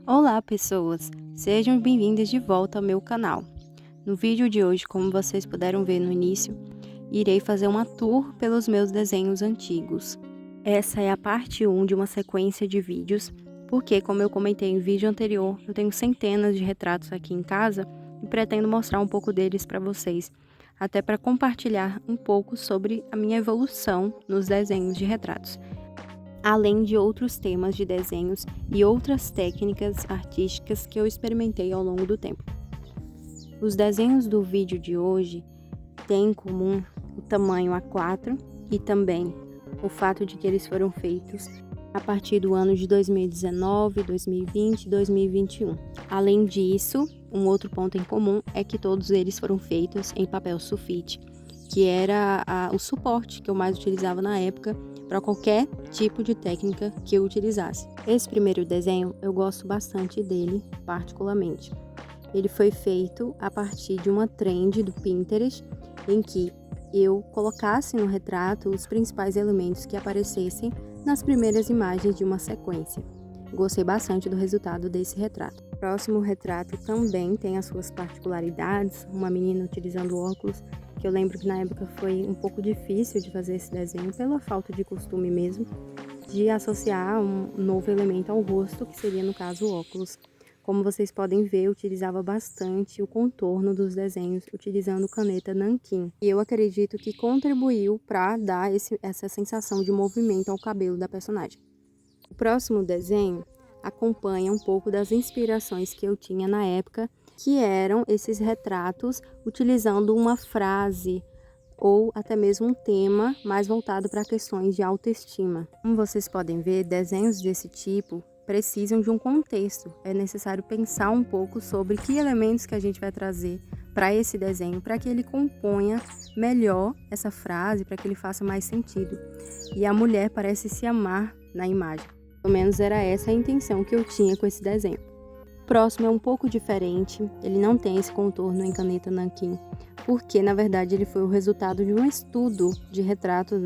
Olá pessoas, sejam bem-vindas de volta ao meu canal. No vídeo de hoje, como vocês puderam ver no início, irei fazer uma tour pelos meus desenhos antigos. Essa é a parte 1 de uma sequência de vídeos, porque como eu comentei em vídeo anterior, eu tenho centenas de retratos aqui em casa e pretendo mostrar um pouco deles para vocês, até para compartilhar um pouco sobre a minha evolução nos desenhos de retratos, além de outros temas de desenhos e outras técnicas artísticas que eu experimentei ao longo do tempo. Os desenhos do vídeo de hoje têm em comum o tamanho A4 e também o fato de que eles foram feitos a partir do ano de 2019, 2020 e 2021. Além disso, um outro ponto em comum é que todos eles foram feitos em papel sulfite, que era o suporte que eu mais utilizava na época para qualquer tipo de técnica que eu utilizasse. Esse primeiro desenho eu gosto bastante dele, particularmente. Ele foi feito a partir de uma trend do Pinterest, em que eu colocasse no retrato os principais elementos que aparecessem nas primeiras imagens de uma sequência. Gostei bastante do resultado desse retrato. O próximo retrato também tem as suas particularidades, uma menina utilizando óculos, que eu lembro que na época foi um pouco difícil de fazer esse desenho, pela falta de costume mesmo, de associar um novo elemento ao rosto, que seria no caso o óculos. Como vocês podem ver, eu utilizava bastante o contorno dos desenhos, utilizando caneta nanquim. E eu acredito que contribuiu para dar essa sensação de movimento ao cabelo da personagem. O próximo desenho acompanha um pouco das inspirações que eu tinha na época, que eram esses retratos utilizando uma frase ou até mesmo um tema mais voltado para questões de autoestima. Como vocês podem ver, desenhos desse tipo precisam de um contexto. É necessário pensar um pouco sobre que elementos que a gente vai trazer para esse desenho, para que ele componha melhor essa frase, para que ele faça mais sentido. E a mulher parece se amar na imagem. Pelo menos era essa a intenção que eu tinha com esse desenho. O próximo é um pouco diferente, ele não tem esse contorno em caneta nanquim, porque na verdade ele foi o resultado de um estudo de retratos,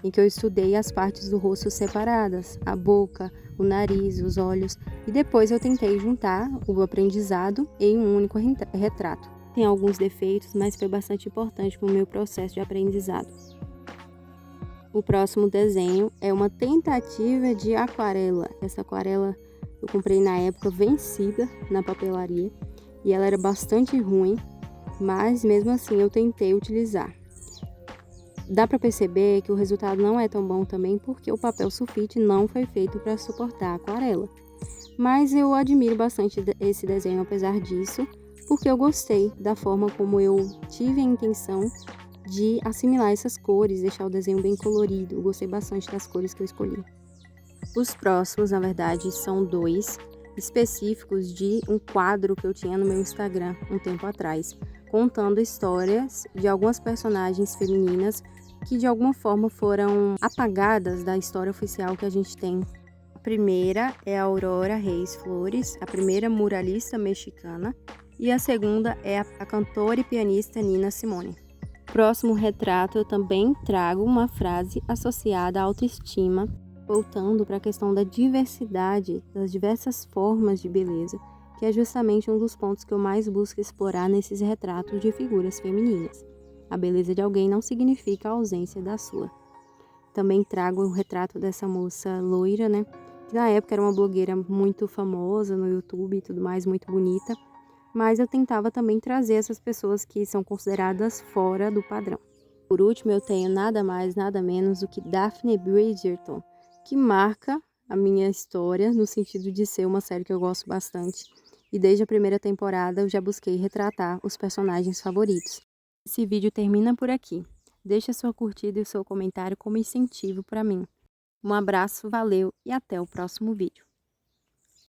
em que eu estudei as partes do rosto separadas, a boca, o nariz, os olhos, e depois eu tentei juntar o aprendizado em um único retrato. Tem alguns defeitos, mas foi bastante importante para o meu processo de aprendizado. O próximo desenho é uma tentativa de aquarela. Essa aquarela eu comprei na época vencida na papelaria e ela era bastante ruim, mas mesmo assim eu tentei utilizar. Dá para perceber que o resultado não é tão bom também porque o papel sulfite não foi feito para suportar a aquarela. Mas eu admiro bastante esse desenho apesar disso, porque eu gostei da forma como eu tive a intenção de assimilar essas cores, deixar o desenho bem colorido. Eu gostei bastante das cores que eu escolhi. Os próximos, na verdade, são dois específicos de um quadro que eu tinha no meu Instagram um tempo atrás, contando histórias de algumas personagens femininas que de alguma forma foram apagadas da história oficial que a gente tem. A primeira é a Aurora Reis Flores, a primeira muralista mexicana, e a segunda é a cantora e pianista Nina Simone. Próximo retrato eu também trago uma frase associada à autoestima, voltando para a questão da diversidade, das diversas formas de beleza, que é justamente um dos pontos que eu mais busco explorar nesses retratos de figuras femininas. A beleza de alguém não significa a ausência da sua. Também trago o retrato dessa moça loira, que na época era uma blogueira muito famosa no YouTube e tudo mais, muito bonita, mas eu tentava também trazer essas pessoas que são consideradas fora do padrão. Por último, eu tenho nada mais, nada menos do que Daphne Bridgerton, que marca a minha história no sentido de ser uma série que eu gosto bastante. E desde a primeira temporada eu já busquei retratar os personagens favoritos. Esse vídeo termina por aqui. Deixe a sua curtida e o seu comentário como incentivo para mim. Um abraço, valeu e até o próximo vídeo.